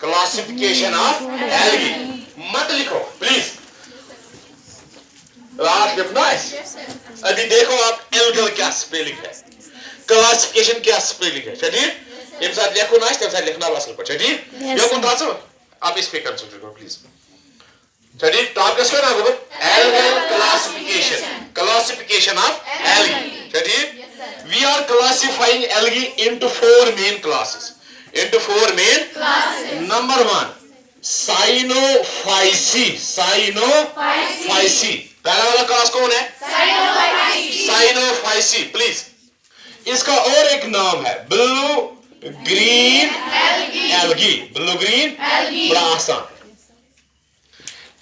Classification of algae. मत लिखो please, अभी देखो आप एल्गल क्या स्पेलिंग है, क्लासिफिकेशन क्या स्पेलिंग है। चलिए यम साथ लिखो ना तम साथ लिखना असल पर। चलिए यकुन तासो आप इस पे कंसंट्रेट करो प्लीज। चलिए टॉप किसका नाम है? Algal classification of algae. चलिए we are classifying algae into four main classes. Number one, Cyanophyceae. पहला वाला क्लास कौन है? Cyanophyceae. प्लीज इसका और एक नाम है ब्लू ग्रीन एल्गी। बड़ा आसान।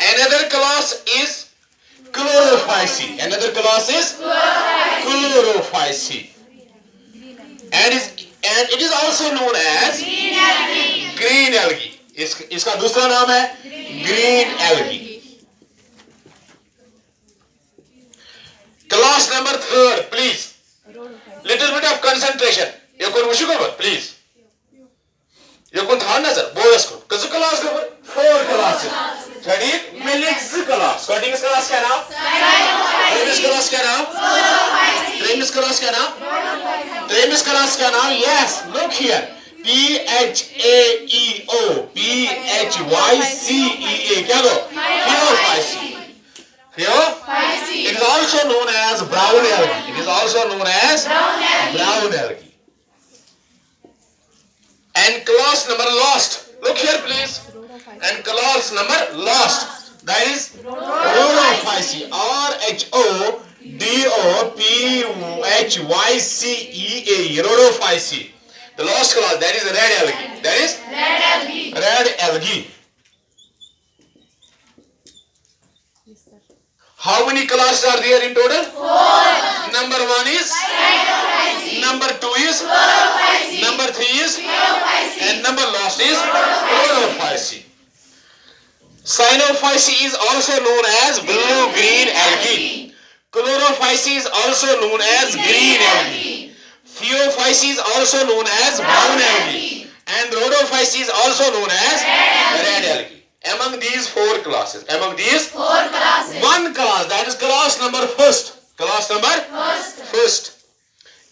Another class is Chlorophyceae. And it is also known as green algae. इसका दूसरा नाम है green algae. Class number third, please. Little bit of concentration. यकुन वुशु कबर please. यकुन था नजर बोलस को कज़ क्लास कबर 4 classes. चलिए मिलिक्स क्लास। कटिंग्स क्लास क्या नाम? ट्रेमिस क्लास क्या नाम? ट्रेमिस क्लास क्या नाम? Yes, look here. PHAEO. क्या दो? Phaeophyceae. It is also known as brown algae. And class number last. Look here, please. And class number last. That is Rhodophyceae. Rhodophyceae. Rhodophyceae. The last class, that is red algae. How many classes are there in total? 4. Number 1 is number 2 is number 3 is and number last is Rhodophyceae. Cyanophyceae is also known as blue-green algae. Chlorophyceae is also known as green algae. Phaeophyceae is also known as brown algae. And Rhodophyceae is also known as red algae. Among these four classes, one class, that is class number first,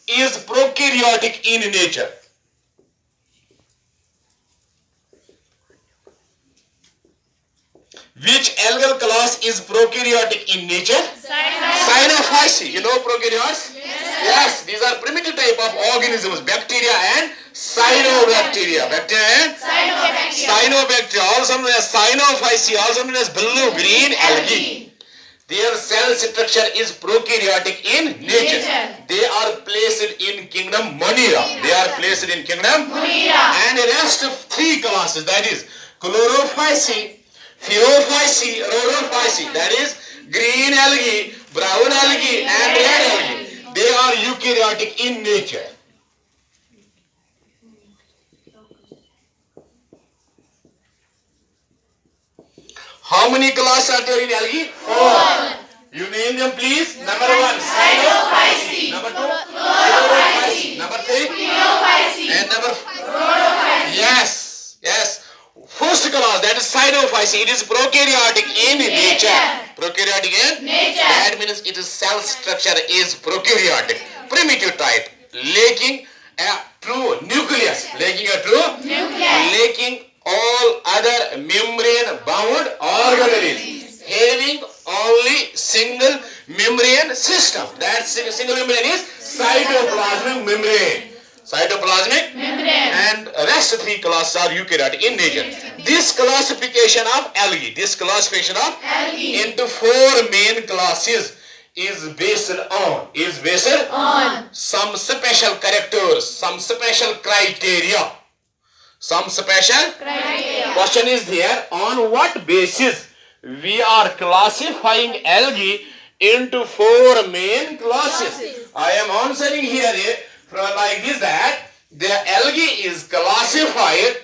is prokaryotic in nature. Which algal class is prokaryotic in nature? Cyanophyceae. You know prokaryotes? Yes. These are primitive type of organisms, bacteria and cyanobacteria. Cyanobacteria, also known as Cyanophyceae, also known as blue-green algae. Their cell structure is prokaryotic in nature. They are placed in kingdom Monera. And the rest of 3 classes, that is Chlorophyceae, Phaeophyceae, Rhodophyceae, that is green algae, brown algae and red algae. They are eukaryotic in nature. How many classes are there in algae? 4. You name them please. Number 1, Cyanophyceae. Number 2, Chlorophyceae. Number 3, Phaeophyceae. And number 4, yes. First class, that is Cyanophyceae. It is prokaryotic in nature. That means its cell structure is prokaryotic, primitive type, lacking a true nucleus. Lacking all other membrane bound organelles, having only single membrane system. That single membrane is cytoplasmic membrane. And rest 3 classes are eukaryotic in nature. This classification of algae into 4 main classes is based on some special characters, some special criteria. Question is there, on what basis we are classifying algae into 4 main classes? I am answering here like this, that the algae is classified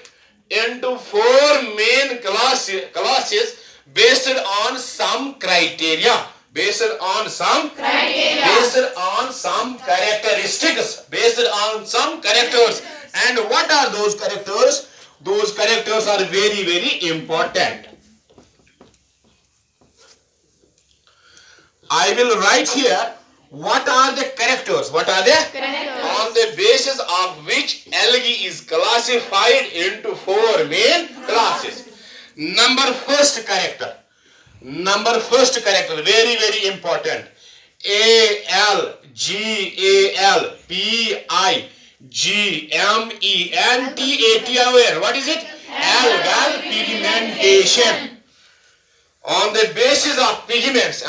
into 4 main classes based on some criteria, based on some characteristics, based on some characters And what are those characters? Those characters are very, very important. I will write here what are the characters. What are they? Characters. On the basis of which algae is classified into four main classes. Number first character, very, very important. Algalpigmentation. What is it? Algal pigmentation. On the basis of pigments,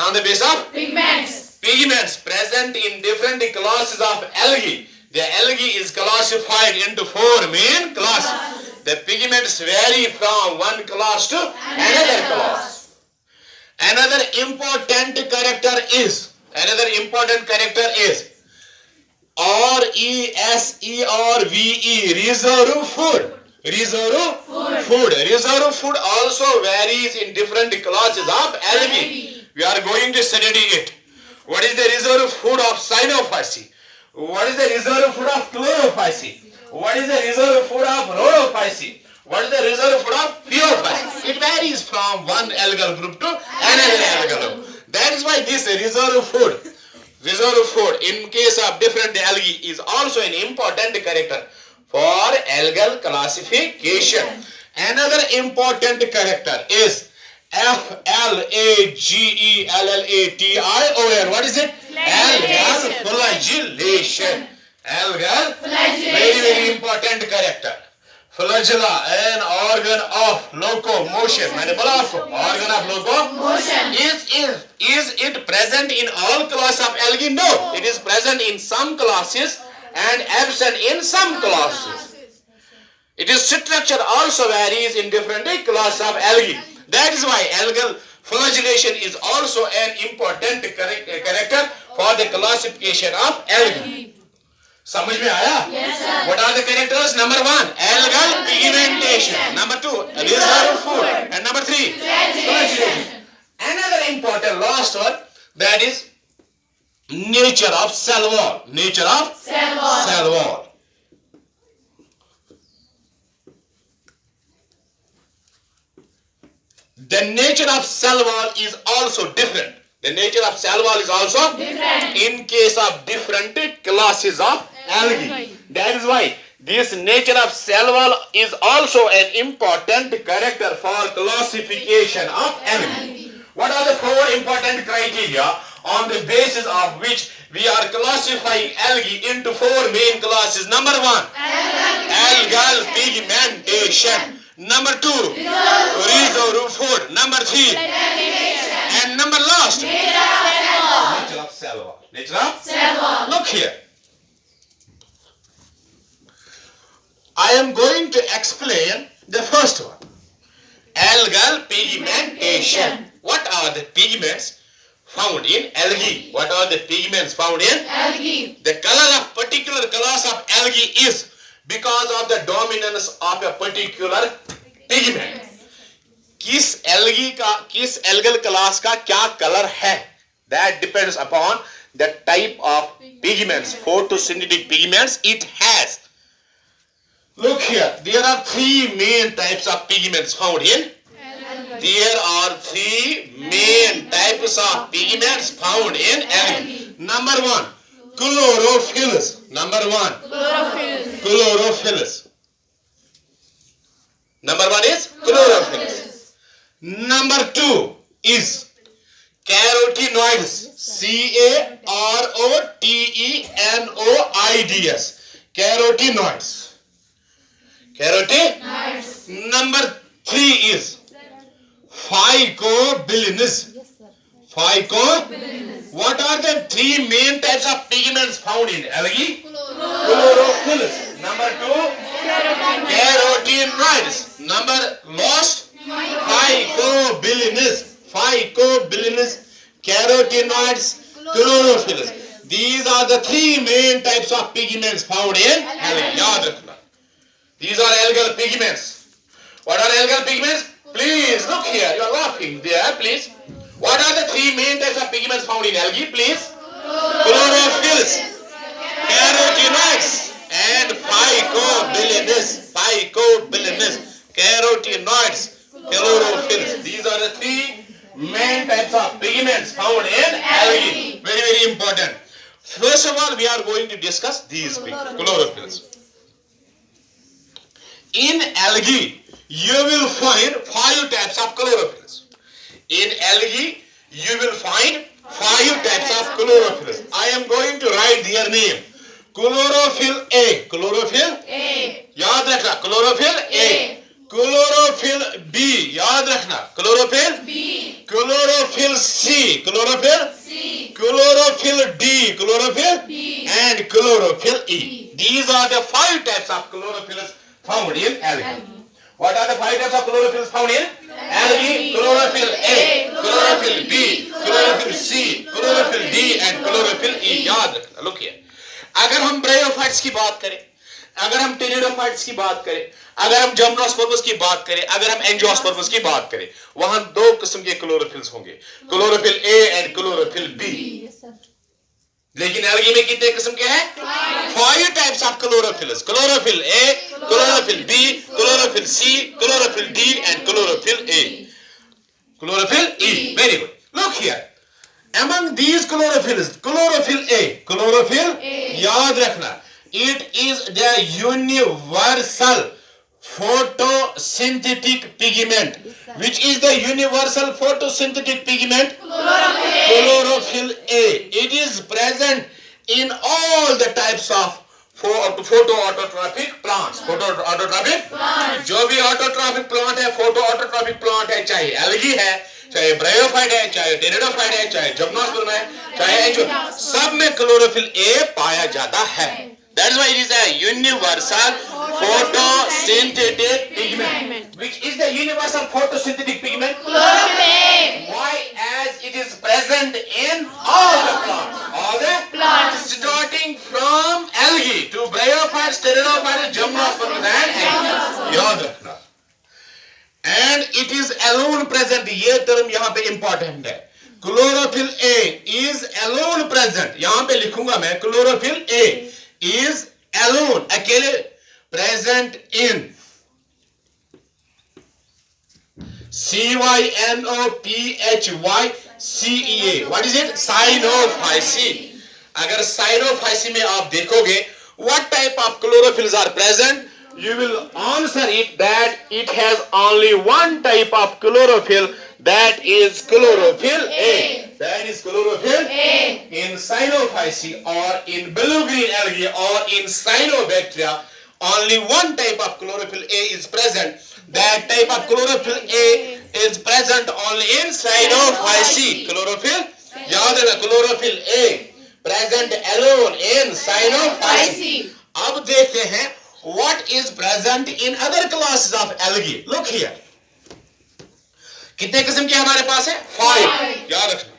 pigments present in different classes of algae. The algae is classified into four main classes. The pigments vary from one class to another class. Another important character is RESERVE, reserve food. Reserve food also varies in different classes of algae. We are going to study it. What is the reserve food of Cyanophyceae? What is the reserve food of Chlorophyceae? What is the reserve food of Rhodophyceae? What is the reserve food of Phaeophyceae? It varies from one algal group to another algal group. That is why this reserve food in case of different algae is also an important character for algal classification. Another important character is FLAGELLATION. What is it? Algal flagellation. Very, very important character. Flagella, an organ of locomotion. Organ of locomotion. Is it present in all classes of algae? No. It is present in some classes and absent in some classes. Its structure also varies in different classes of algae. That is why algal flagellation is also an important character for the classification of algae. समझ में आया? Yes, sir. What are the characters? Number 1, algal pigmentation. Number 2, reserve food. And number 3, flagellation. Another important last one, that is nature of cell wall. Cell wall. The nature of cell wall is also different. In case of different classes of algae. That is why this nature of cell wall is also an important character for classification of algae. What are the 4 important criteria on the basis of which we are classifying algae into 4 main classes? Number 1, algal pigmentation. Number 2, reserve food. Number 3, and number last, nature of cell wall. Look here. I am going to explain the first one. Algal pigmentation. What are the pigments found in algae? The color of particular class of algae is because of the dominance of a particular pigment. किस algal class का क्या color है? That depends upon the type of pigments, photosynthetic pigments it has. Look here, there are 3 main types of pigments found in. Algae. Number 1, chlorophyllus. Number 1 is chlorophyllus. Number 2 is carotenoids. Carotenoids. Carotenoids. Number 3 is phycobilinous. What are the 3 main types of pigments found in algae? Chlorophyllus. Number 2, carotenoids. Number last, phycobilinous, carotenoids, chlorophyllus. These are the 3 main types of pigments found in algae. These are algal pigments. What are algal pigments? Please look here. You are laughing there. Please. What are the 3 main types of pigments found in algae? Please. Chlorophyllus, carotenoids, and phycobilinous, carotenoids, chlorophylls. These are the three main types of pigments found in algae. Very, very important. First of all, we are going to discuss these chlorophylls. In algae, you will find 5 types of chlorophylls. In algae, you will find 5 types of chlorophylls. I am going to write their name. Chlorophyll A. Chlorophyll A. याद रखना. Chlorophyll A. Chlorophyll B. याद रखना. Chlorophyll B. Chlorophyll C. Chlorophyll C. Chlorophyll D. Chlorophyll D. And chlorophyll E. These are the 5 types of chlorophylls found in algae. What are the 5 types of chlorophylls found in algae? Chlorophyll A, chlorophyll B, chlorophyll C, chlorophyll D and chlorophyll E. याद रखना. Look here. अगर हम bryophytes की बात करें, अगर हम pteridophytes की बात करें, अगर हम जिम्नोस्पर्म्स की बात करें, अगर हम एंजियोस्पर्म्स की बात करें, वहां 2 किस्म के क्लोरोफिल्स होंगे, chlorophyll A and chlorophyll B. लेकिन algae में कितने किस्म के हैं? 5 types of chlorophylls. Chlorophyll A, chlorophyll B, chlorophyll C, chlorophyll D and chlorophyll A. Chlorophyll E. Very good. Look here. Among these chlorophylls, chlorophyll A, chlorophyll याद रखना. It is the universal photosynthetic pigment. Which is the universal photosynthetic pigment? Chlorophyll A. It is present in all the types of photoautotrophic plants. Photoautotrophic plants. जो भी autotrophic plant है, photoautotrophic plant है, चाहे algae है, चाहे bryophyte है, चाहे pteridophyte है, चाहे gymnosperm है, चाहे सब में chlorophyll A पाया जाता है. That's why it is a universal photosynthetic pigment. Which is the universal photosynthetic pigment? Chlorophyll A. Why? As it is present in all the plants. All the plants. Starting from algae to bryophytes, pteridophytes, gymnosperms and याद रखना. And it is alone present. ये term यहाँ पे important है. Chlorophyll A is alone present. यहाँ पे लिखूंगा मैं chlorophyll A is alone, अकेले present in cyanophyceae. What is it? Cyanophyceae. अगर cyanophyceae में आप देखोगे what type of chlorophylls are present, you will answer it that it has only one type of chlorophyll, that is chlorophyll A. That is chlorophyll A. In cyanophyceae or in blue-green algae or in cyanobacteria, only one type of chlorophyll A is present. That type of chlorophyll A is present only in cyanophyceae. Chlorophyll, याद रखना, chlorophyll A present alone in cyanophyceae. अब देखते हैं what is present in other classes of algae. Look here. कितने किस्म के हमारे पास है? 5. याद रखना.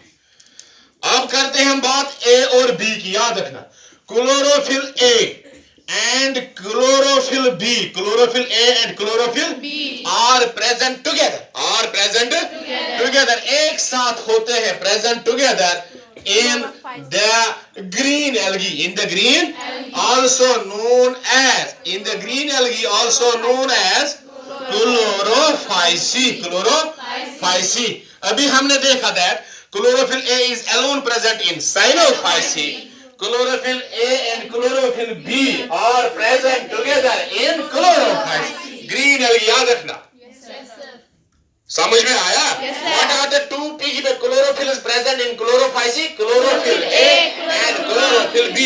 अब करते हैं हम बात A और B की. याद रखना. Chlorophyll A and chlorophyll B. Chlorophyll A and chlorophyll B are present together. Are present together. एक साथ होते हैं, present together in the green algae. In the green, also known as, in the green algae also known as chlorophyceae. Chlorophyceae. अभी हमने देखा that chlorophyll A is alone present in cyanophyceae. Chlorophyll A and chlorophyll B are present together in chlorophyceae. Green algae याद रखना. समझ में आया? What are the 2 pigment chlorophyll is present in chlorophyceae? Chlorophyll A and chlorophyll B.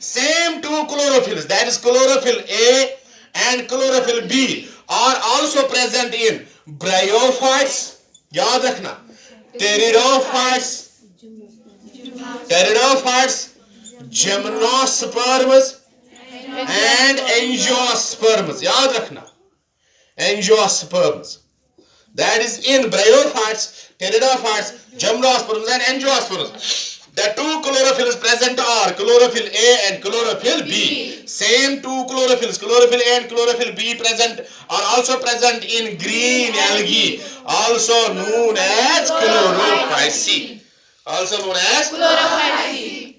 Same 2 chlorophylls, that is chlorophyll A and chlorophyll B, are also present in bryophytes. याद रखना. Pteridophytes, gymnosperms and angiosperms. याद रखना. Angiosperms. That is in bryophytes, pteridophytes, gymnosperms and angiosperms. The 2 chlorophylls present are chlorophyll A and chlorophyll B. Same 2 chlorophylls, chlorophyll A and chlorophyll B are also present in green algae, also known as chlorophyceae. Also known as chlorophyceae.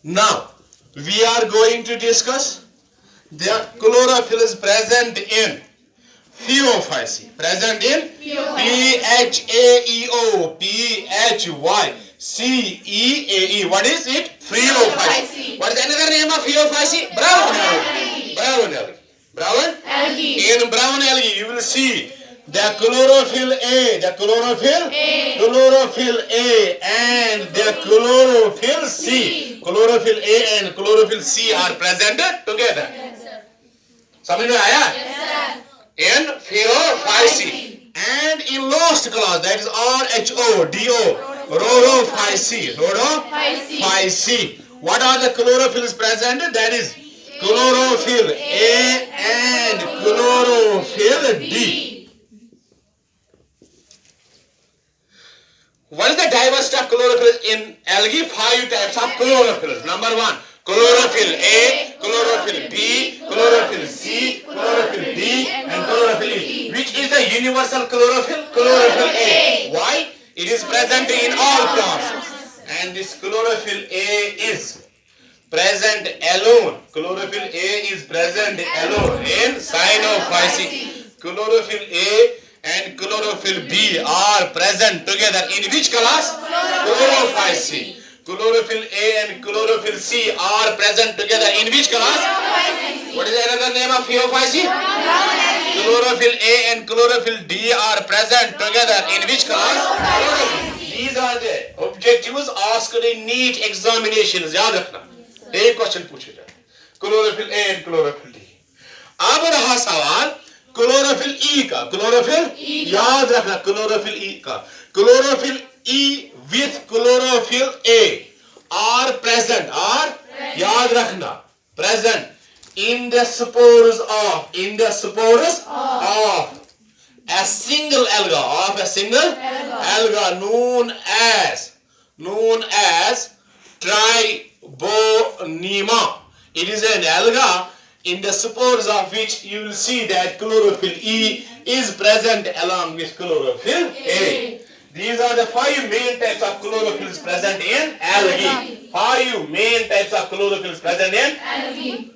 Now, we are going to discuss the chlorophyll is present in Phaeophyceae. Present in Phaeo, Phyceae. What is it? Phaeophyceae. What is another name of Phaeophyceae? Brown algae. Brown algae. Brown algae. In brown algae, you will see the chlorophyll A, chlorophyll A and the chlorophyll C. Chlorophyll A and chlorophyll C are present together. समझ में आया? Yes, sir. In Phaeophyceae and in lost class, that is RHODO, Rhodophyceae. What are the chlorophylls present? That is chlorophyll A and chlorophyll D. What is the diversity of chlorophyll in algae? 5 types of chlorophyll. Number 1, chlorophyll A, chlorophyll B, chlorophyll C, chlorophyll D, and chlorophyll E. Which is the universal chlorophyll? Chlorophyll A. Why? It is present in all plants. And this chlorophyll A is present alone. Chlorophyll A is present alone in Cyanophyceae. Chlorophyll A and chlorophyll B are present together in which class? Chlorophyceae. Chlorophyll A and chlorophyll C are present together in which class? What is another name of Phaeophyceae? Chlorophyll A and chlorophyll D are present together in which class? These are the objectives asked in NEET examinations. याद रखना. एक question पूछे जाए. Chlorophyll A and chlorophyll D. अब रहा सवाल chlorophyll E का. Chlorophyll याद रखना. क्लोरोफिल ई का. Chlorophyll E with chlorophyll A are present. Are याद रखना. Present in the spores of a single alga known as Tribonema. It is an alga in the spores of which you will see that chlorophyll E is present along with chlorophyll A. These are the 5 main types of chlorophylls present in algae. 5 main types of chlorophylls present in algae.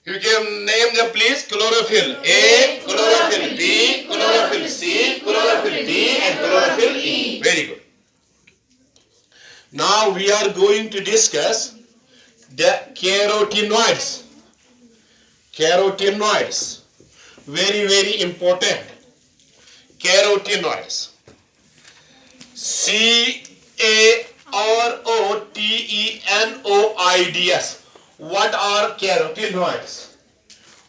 You can name them please. Chlorophyll A, chlorophyll B, chlorophyll C, chlorophyll D and chlorophyll E. Very good. Now we are going to discuss the carotenoids. Carotenoids. Very, very important. Carotenoids. Carotenoids. What are carotenoids?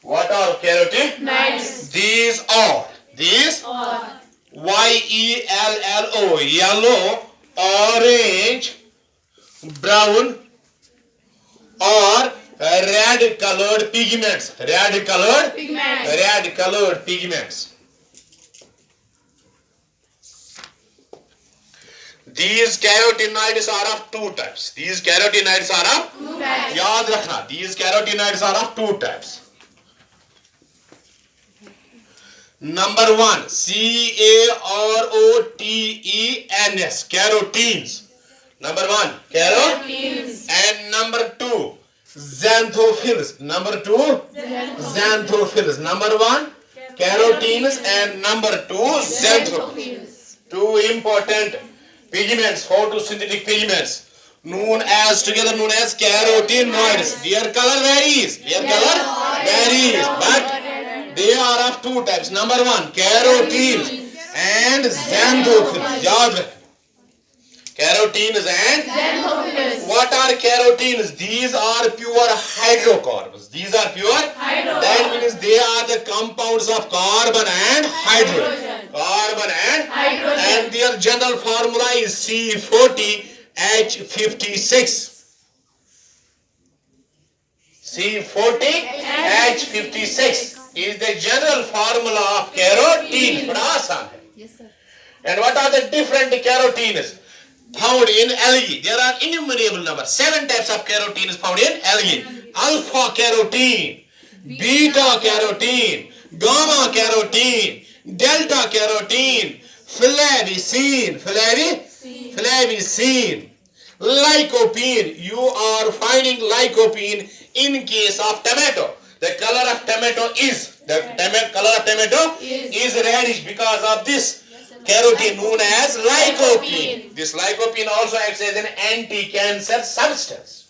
What are carotenoids? These are YELLO, yellow, orange, brown or red colored pigments. Red colored pigments. These carotenoids are of 2 types. These carotenoids are of 2 types. याद रखना. These carotenoids are of 2 types. Number 1, CAROTENS, carotenes. Number 1, carotenes. And number 2, xanthophylls. Number 2, xanthophylls. Number 1, carotenes and number 2, xanthophylls. 2 important pigments, photosynthetic pigments, known as carotenoids. Their color varies. But they are of 2 types. Number 1, carotenes and xanthophylls. Carotenes and xanthophylls. What are carotenes? These are pure hydrocarbons. That means they are the compounds of carbon and hydrogen. And their general formula is C40H56. C40H56 is the general formula of carotene. Yes, sir. And what are the different carotenes found in algae? There are innumerable numbers. 7 types of carotenes found in algae. Alpha carotene, beta carotene, gamma carotene, delta carotene, flavicine, Lycopene. You are finding lycopene in case of tomato. The color of tomato is reddish because of this carotene known as lycopene. This lycopene also acts as an anti-cancer substance.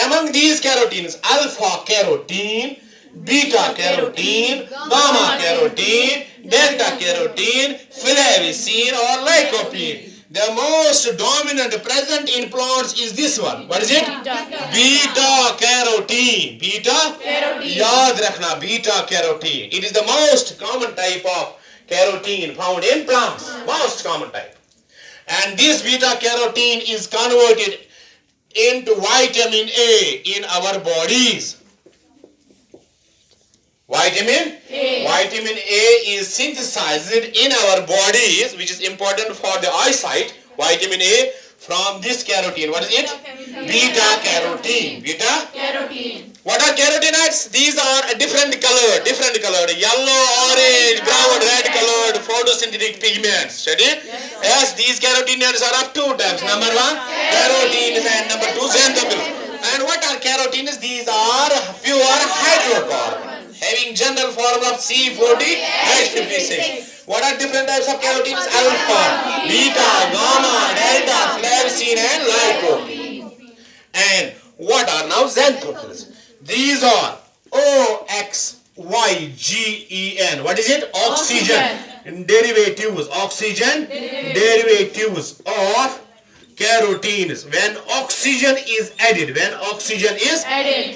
Among these carotenes, alpha carotene, beta carotene, gamma carotene, delta carotene, flavicine or lycopene. The most dominant present in plants is this one. What is it? Beta carotene. Beta? Yaad rakhna, beta carotene. It is the most common type of carotene found in plants. Most common type. And this beta carotene is converted into vitamin A in our bodies. Vitamin A. Vitamin A is synthesized in our bodies, which is important for the eyesight. Vitamin A from this carotene. What is it? Beta carotene. Beta carotene. What are carotenoids? These are different colored, yellow, orange, brown, red colored photosynthetic pigments. Ready? Yes, these carotenoids are of two types. Number one, carotenes, and number two, xanthophyls. And what are carotenes? These are pure hydrocarbons, having general formula of C40H56. What are different types of carotenes? Alpha, beta, gamma, delta, flavicine and lycopene. And what are now xanthophylls? These are OXYGEN. What is it? Oxygen. Derivatives. Oxygen derivatives of carotenes. When oxygen is added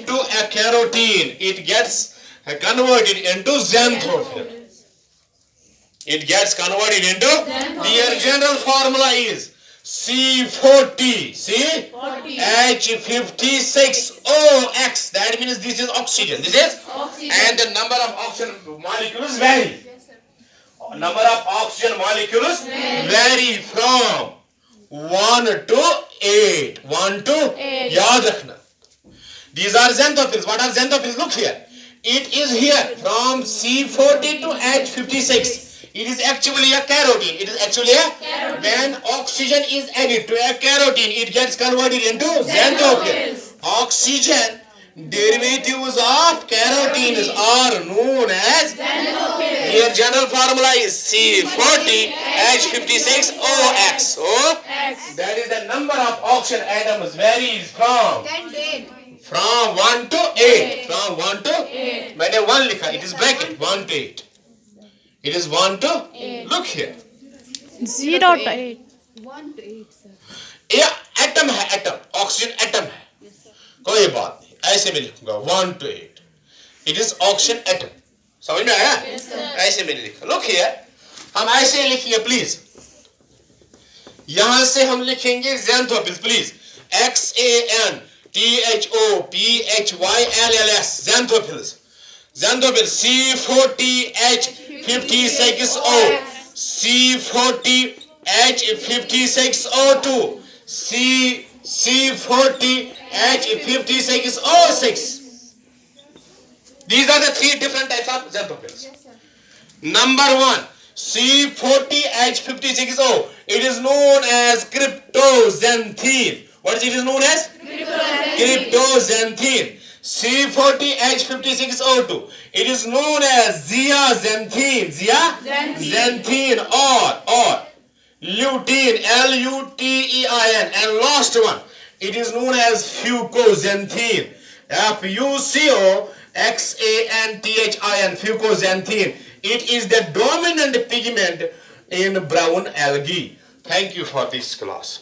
to a carotene, it gets converted into xanthophyll. It gets converted into, their general formula is C40, H56OX. That means this is oxygen. And the number of oxygen molecules vary. Number of oxygen molecules vary from 1 to 8. 1 to 8. Yaad rakhna. These are xanthophylls. What are xanthophylls? Look here. It is here from C40 to H56. It is actually a carotene. When oxygen is added to a carotene, it gets converted into xanthophyll. Oxygen derivatives of carotenes are known as xanthophyll. Their general formula is C40H56OX. That is the number of oxygen atoms varies from 1 to 8. From 1 to 8. मैंने 1 लिखा. It is bracket. 1 to 8. It is 1 to 8. Look here. 0 to 8. 1 to 8 sir. ये atom है, atom. Oxygen atom है. कोई बात नहीं. ऐसे में लिखूंगा 1 to 8. It is oxygen atom. समझ में आया? ऐसे में लिखा. Look here. हम ऐसे लिखेंगे प्लीज. यहां से हम लिखेंगे xanthophylls please. XANTHOPHYLLS. xanthophylls. Xanthophyll C40H56O, C40H56O2, C40H56O6. These are the three different types of xanthophylls. Number 1, C40H56O. It is known as cryptoxanthine. What is it known as? Cryptoxanthine. C40H56O2. It is known as zeaxanthine. Zeaxanthine or lutein. LUTEIN. And last one, it is known as fucoxanthin. FUCOXANTHIN. Fucoxanthin. It is the dominant pigment in brown algae. Thank you for this class.